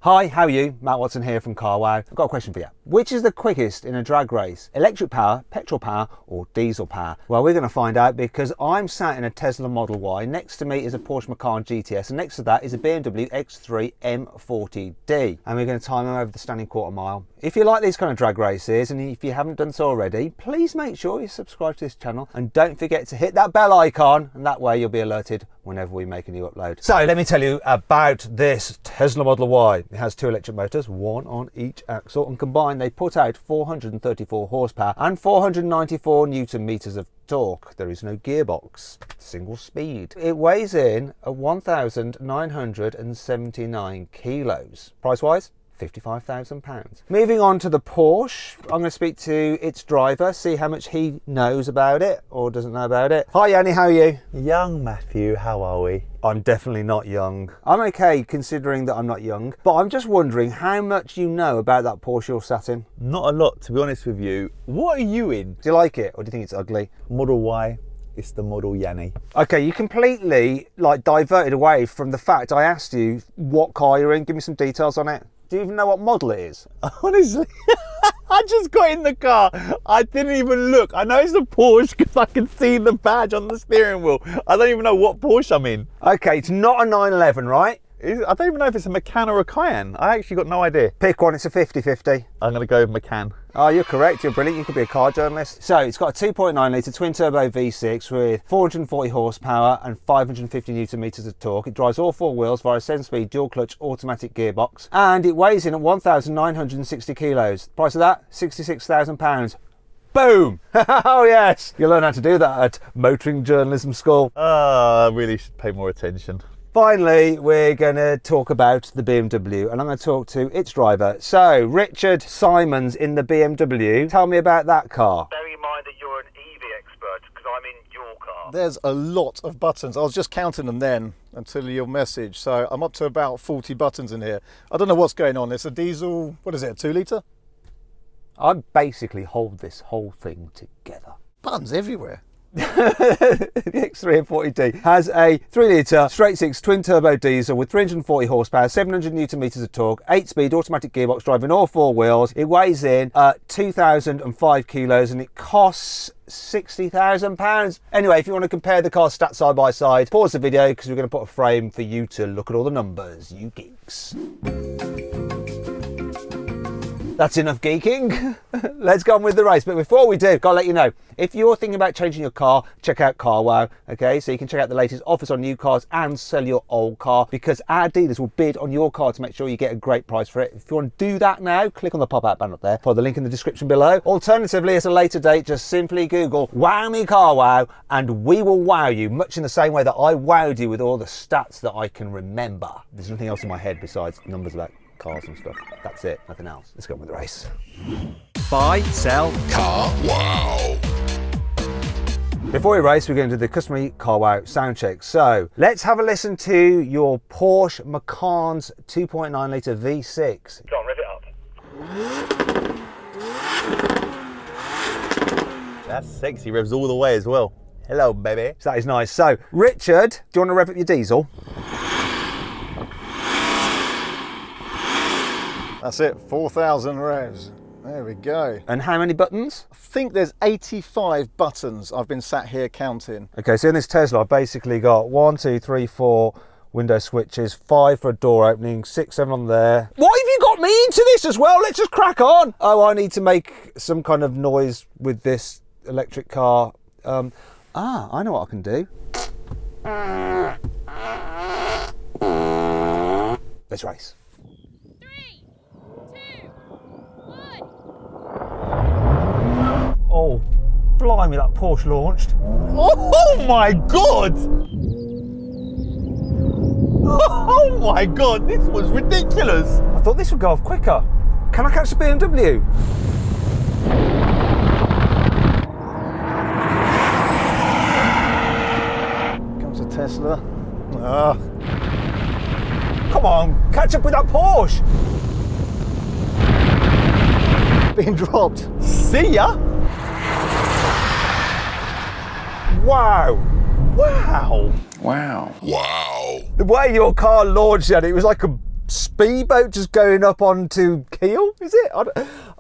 Hi, how are you? Matt Watson here from Carwow. I've got a question for you. Which is the quickest in a drag race? Electric power, petrol power, or diesel power? Well, we're going to find out because I'm sat in a Tesla Model Y. Next to me is a Porsche Macan GTS, and next to that is a BMW X3 M40d. And we're going to time them over the standing quarter mile. If you like these kind of drag races, and if you haven't done so already, please make sure you subscribe to this channel and don't forget to hit that bell icon, and that way you'll be alerted whenever we make a new upload. So let me tell you about this Tesla Model Y. It has two electric motors, one on each axle, and combined they put out 434 horsepower and 494 newton meters of torque. There is no gearbox, single speed. It weighs in at 1,979 kilos. Price wise, £55,000. Moving on to the Porsche, I'm going to speak to its driver, see how much he knows about it or doesn't know about it. Hi Yanni, how are you? Young Matthew, how are we? I'm definitely not young. I'm okay considering that I'm not young, but I'm just wondering how much you know about that Porsche you're sat in. Not a lot, to be honest with you. What are you in? Do you like it or do you think it's ugly? Model Y. It's the Model Yanni. Okay, you completely diverted away from the fact I asked you what car you're in. Give me some details on it. Do you even know what model it is? Honestly, I just got in the car. I didn't even look. I know it's a Porsche because I can see the badge on the steering wheel. I don't even know what Porsche I'm in. Okay, it's not a 911, right? I don't even know if it's a Macan or a Cayenne. I actually got no idea. Pick one, it's a 50-50. I'm going to go with Macan. Oh, you're correct. You're brilliant. You could be a car journalist. So it's got a 2.9 litre twin turbo V6 with 440 horsepower and 550 newton meters of torque. It drives all four wheels via a 7-speed dual clutch automatic gearbox, and it weighs in at 1,960 kilos. Price of that, £66,000. Boom! Oh yes! You'll learn how to do that at motoring journalism school. I really should pay more attention. Finally, we're going to talk about the BMW, and I'm going to talk to its driver. So, Richard Simons in the BMW. Tell me about that car. Bear in mind that you're an EV expert, because I'm in your car. There's a lot of buttons. I was just counting them then until your message. So I'm up to about 40 buttons in here. I don't know what's going on. It's a diesel, what is it, a 2 litre? I basically hold this whole thing together. Buttons everywhere. The X3 M40d has a 3 litre straight 6 twin turbo diesel with 340 horsepower, 700 newton meters of torque, 8-speed automatic gearbox driving all four wheels. It weighs in at 2,005 kilos and it costs £60,000. Anyway, if you want to compare the cars stats side by side, pause the video because we're going to put a frame for you to look at all the numbers, you geeks. That's enough geeking. Let's go on with the race. But before we do, gotta let you know, if you're thinking about changing your car, check out Carwow, okay? So you can check out the latest offers on new cars and sell your old car, because our dealers will bid on your car to make sure you get a great price for it. If you want to do that now, click on the pop-out banner up there. Follow the link in the description below. Alternatively, at a later date, just simply Google Wow Me Carwow and we will wow you, much in the same way that I wowed you with all the stats that I can remember. There's nothing else in my head besides numbers about cars and stuff. That's it, nothing else. Let's go on with the race. Buy, sell, car, wow. Before we race, we're going to do the customary Carwow sound check. So let's have a listen to your Porsche Macan's 2.9 litre V6. Go on, rev it up. That's sexy. Revs all the way as well. Hello, baby. So that is nice. So, Richard, do you want to rev up your diesel? That's it, 4,000 revs. There we go. And how many buttons? I think there's 85 buttons I've been sat here counting. Okay, so in this Tesla, I've basically got 1, 2, 3, 4 window switches, 5 for a door opening, 6, 7 on there. Why have you got me into this as well? Let's just crack on. Oh, I need to make some kind of noise with this electric car. I know what I can do. Let's race. Oh, blimey, that Porsche launched. Oh my God! Oh my God, this was ridiculous. I thought this would go off quicker. Can I catch the BMW? Comes a Tesla. Come on, catch up with that Porsche. Being dropped. See ya. Wow. Wow. Wow. The way your car launched, Eddie, it was like a speedboat just going up onto keel, is it?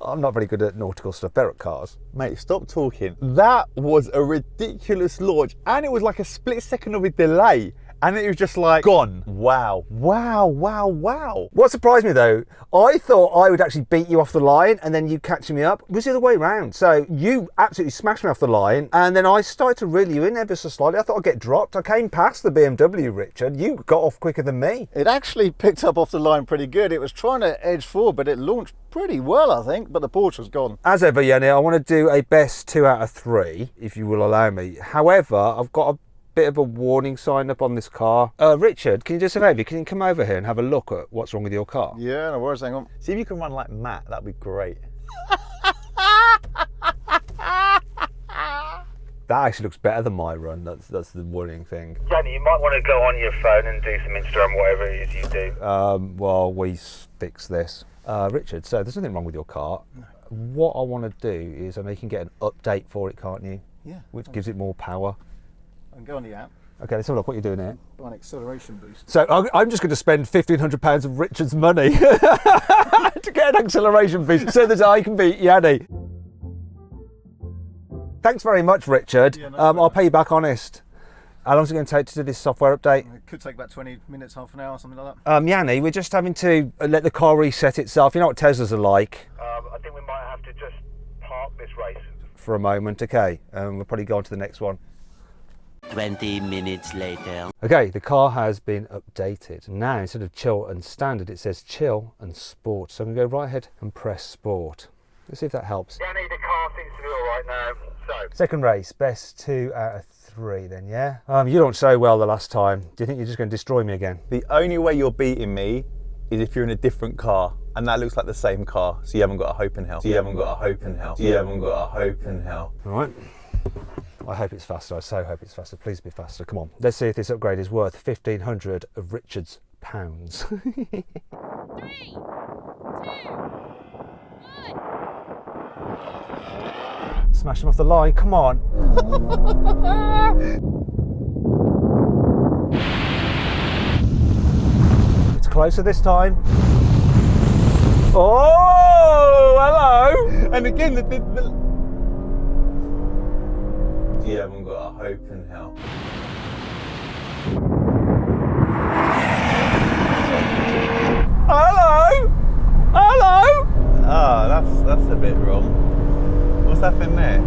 I'm not very good at nautical stuff, better at cars. Mate, stop talking. That was a ridiculous launch, and it was like a split second of a delay, and it was just like gone. Wow, wow, wow, wow. What surprised me though, I thought I would actually beat you off the line and then you catching me up. It was the other way around. So you absolutely smashed me off the line and then I started to reel you in ever so slightly. I thought I'd get dropped. I came past the BMW, Richard. You got off quicker than me. It actually picked up off the line pretty good. It was trying to edge forward, but it launched pretty well, I think, but the Porsche was gone. As ever, Yanni, I want to do a best 2 out of 3, if you will allow me. However, I've got a bit of a warning sign up on this car. Richard, can you do us a favour? Can you come over here and have a look at what's wrong with your car? Yeah, no worries, hang on. See if you can run like Matt, that'd be great. That actually looks better than my run. That's the worrying thing. Danny, you might want to go on your phone and do some Instagram, whatever it is you do. While we fix this. Richard, so there's nothing wrong with your car. No. What I want to do is, I know you can get an update for it, can't you? Yeah. Which gives it more power. I can go on the app. Okay, let's have a look what you're doing here. Buy an acceleration boost. So I'm just going to spend £1,500 of Richard's money to get an acceleration boost so that I can beat Yanni. Thanks very much, Richard. Yeah, no I'll pay you back honest. How long is it going to take to do this software update? It could take about 20 minutes, half an hour, something like that. Yanni, we're just having to let the car reset itself. You know what Teslas are like. I think we might have to just park this race. For a moment, okay. We'll probably go on to the next one. 20 minutes later. Okay, the car has been updated. Now, instead of chill and standard, it says chill and sport. So I'm going to go right ahead and press sport. Let's see if that helps. Danny, the car seems to be all right now. So, Second race, best 2 out of 3 then, yeah? You launched so well the last time. Do you think you're just going to destroy me again? The only way you're beating me is if you're in a different car, and that looks like the same car, so you haven't got a hope in hell. So you haven't got a hope in hell. So you haven't got a hope in hell. All right. I hope it's faster. I so hope it's faster. Please be faster. Come on. Let's see if this upgrade is worth 1,500 of Richard's pounds. 3, 2, 1. Smash him off the line. Come on. It's closer this time. Oh, hello. And again, you haven't got a hope in hell. Hello. Hello. Ah, that's a bit wrong. What's happened there?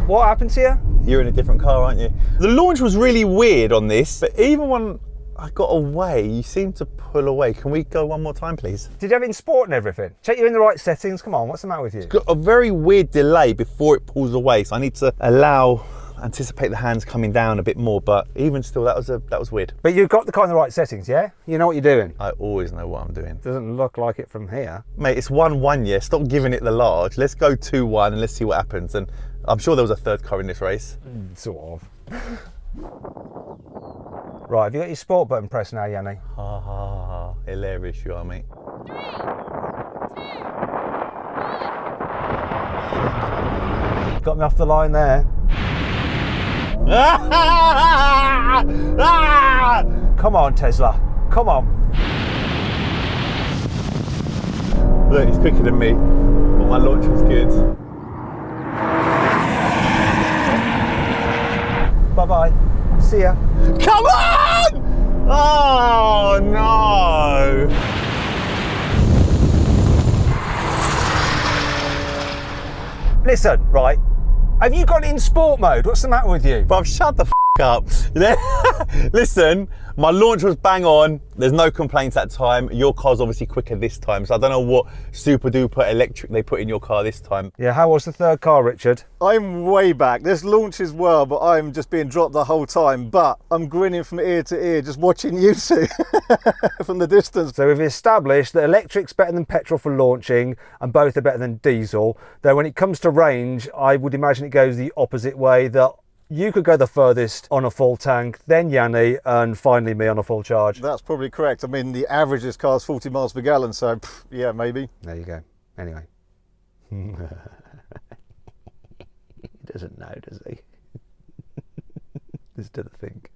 What happened to you? You're in a different car, aren't you? The launch was really weird on this, but even when I got away, you seemed to pull away. Can we go one more time, please? Did you have it in sport and everything? Check you're in the right settings. Come on, what's the matter with you? It's got a very weird delay before it pulls away, so I need to anticipate the hands coming down a bit more, but even still, that was weird. But you've got the car in the right settings, yeah? You know what you're doing? I always know what I'm doing. Doesn't look like it from here. Mate, it's 1-1, yeah. Stop giving it the large. Let's go 2-1 and let's see what happens. And I'm sure there was a third car in this race. Sort of. Right, have you got your sport button pressed now, Yanni? Ha ha ha. Hilarious you are, mate. 3, 2, 1. Got me off the line there. Come on, Tesla. Come on. Look, he's quicker than me, but my launch was good. Bye-bye. See ya. Come on! Oh, no! Listen, right. Have you got it in sport mode? What's the matter with you? Bruv, shut the up. Listen, my launch was bang on. There's no complaints that time. Your car's obviously quicker this time, so I don't know what super duper electric they put in your car this time. Yeah, how was the third car, Richard? I'm way back. This launches well, but I'm just being dropped the whole time. But I'm grinning from ear to ear just watching you two from the distance. So we've established that electric's better than petrol for launching and both are better than diesel. Though when it comes to range, I would imagine it goes the opposite way, that you could go the furthest on a full tank, then Yanni, and finally me on a full charge. That's probably correct. I mean, the average of this car is 40 miles per gallon, so yeah, maybe. There you go. Anyway. He doesn't know, does he? This didn't think.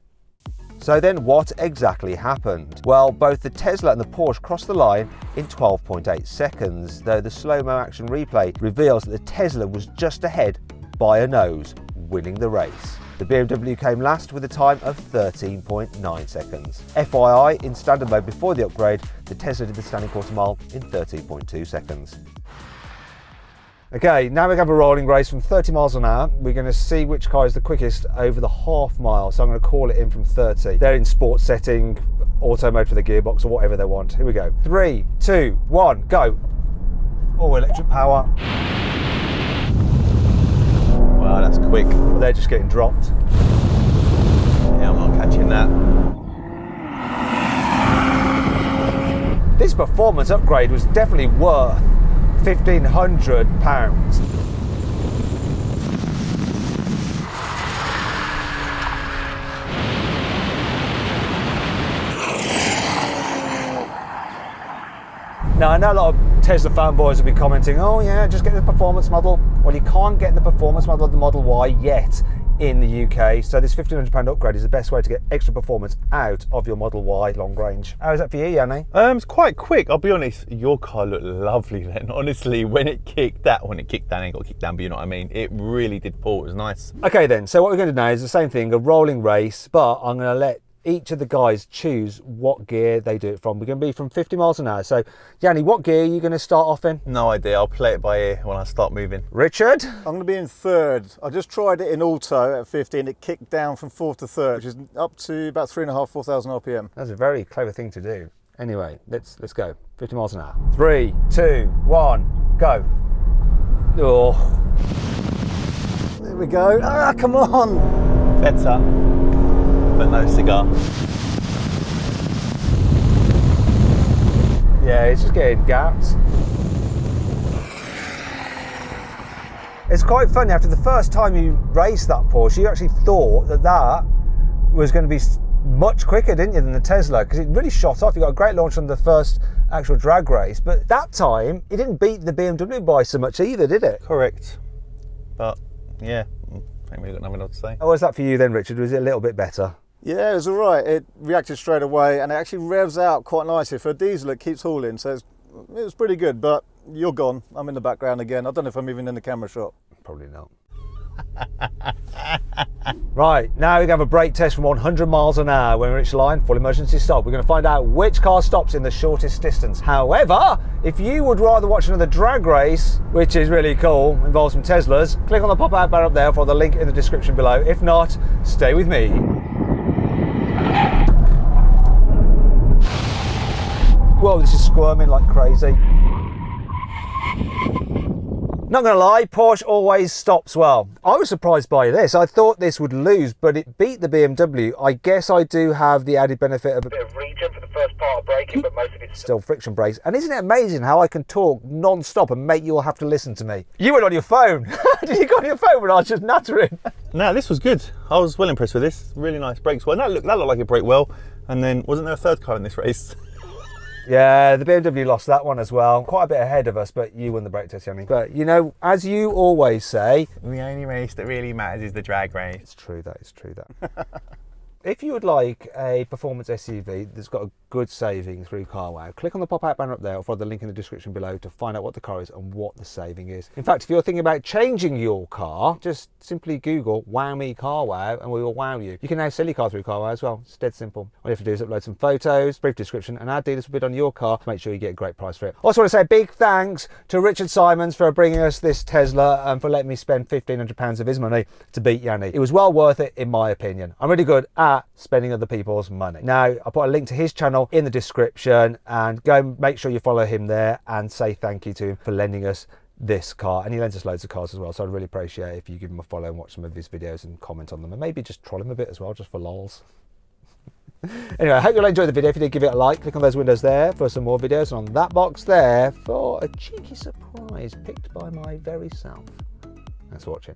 So then what exactly happened? Well, both the Tesla and the Porsche crossed the line in 12.8 seconds, though the slow-mo action replay reveals that the Tesla was just ahead by a nose, winning the race. The BMW came last with a time of 13.9 seconds. FYI, in standard mode before the upgrade, the Tesla did the standing quarter mile in 13.2 seconds. Okay, now we have a rolling race from 30 miles an hour. We're going to see which car is the quickest over the half mile. So I'm going to call it in from 30. They're in sports setting, auto mode for the gearbox or whatever they want. Here we go. 3, 2, 1, go. Oh, electric power. Wow, that's quick. Well, they're just getting dropped. Yeah, I'm not catching that. This performance upgrade was definitely worth £1,500. Now, I know a lot of Tesla fanboys will be commenting, oh yeah, just get the performance model. Well, you can't get the performance model of the Model Y yet in the UK, so this £1,500 upgrade is the best way to get extra performance out of your Model Y long range. How is that for you, Yanni? It's quite quick, I'll be honest. Your car looked lovely then. Honestly, when it kicked down, it ain't got kicked down, but you know what I mean? It really did pull, it was nice. Okay then, so what we're going to do now is the same thing, a rolling race, but I'm going to let each of the guys choose what gear they do it from. We're going to be from 50 miles an hour. So, Yanni, what gear are you going to start off in? No idea, I'll play it by ear when I start moving. Richard? I'm going to be in third. I just tried it in auto at 50 and it kicked down from fourth to third, which is up to about 3,500, 4,000 RPM. That's a very clever thing to do. Anyway, let's go. 50 miles an hour. 3, 2, 1, go. Oh. There we go. Ah, come on. Better, but no cigar. Yeah, it's just getting gapped. It's quite funny, after the first time you raced that Porsche, you actually thought that that was going to be much quicker, didn't you, than the Tesla? Because it really shot off. You got a great launch on the first actual drag race, but that time it didn't beat the BMW by so much either, did it? Correct. But yeah, I ain't really got nothing else to say. How was that for you then, Richard? Was it a little bit better? Yeah, it was all right. It reacted straight away and it actually revs out quite nicely. For a diesel, it keeps hauling, so it was pretty good, but you're gone. I'm in the background again. I don't know if I'm even in the camera shot. Probably not. Right, now we have a brake test from 100 miles an hour. When we reach the line, full emergency stop. We're going to find out which car stops in the shortest distance. However, if you would rather watch another drag race, which is really cool, involves some Teslas, click on the pop-out bar up there for the link in the description below. If not, stay with me. Whoa, this is squirming like crazy. Not gonna lie, Porsche always stops well. I was surprised by this. I thought this would lose, but it beat the BMW. I guess I do have the added benefit of a bit of regen for the first part of braking, but most of it's still friction brakes. And isn't it amazing how I can talk non-stop and make you all have to listen to me? You went on your phone. Did you go on your phone when I was just nattering? No, this was good. I was well impressed with this. Really nice brakes. Well, that looked like it braked well. And then, wasn't there a third car in this race? Yeah, the BMW lost that one as well. Quite a bit ahead of us, but you won the brake test, Yanni. But, you know, as you always say, the only race that really matters is the drag race. It's true that, it's true that. If you would like a performance SUV that's got a good saving through CarWow, click on the pop-out banner up there or follow the link in the description below to find out what the car is and what the saving is. In fact, if you're thinking about changing your car, just simply Google Wow Me CarWow and we will wow you. You can now sell your car through CarWow as well. It's dead simple. All you have to do is upload some photos, brief description, and our dealers will bid on your car to make sure you get a great price for it. Also want to say a big thanks to Richard Simons for bringing us this Tesla and for letting me spend £1,500 of his money to beat Yanni. It was well worth it in my opinion. I'm really good at spending other people's money. Now, I'll put a link to his channel in the description and go and make sure you follow him there and say thank you to him for lending us this car. And he lends us loads of cars as well, so I'd really appreciate it if you give him a follow and watch some of his videos and comment on them and maybe just troll him a bit as well, just for lols. Anyway, I hope you'll enjoy the video. If you did, give it a like. Click on those windows there for some more videos and on that box there for a cheeky surprise picked by my very self. Thanks for watching.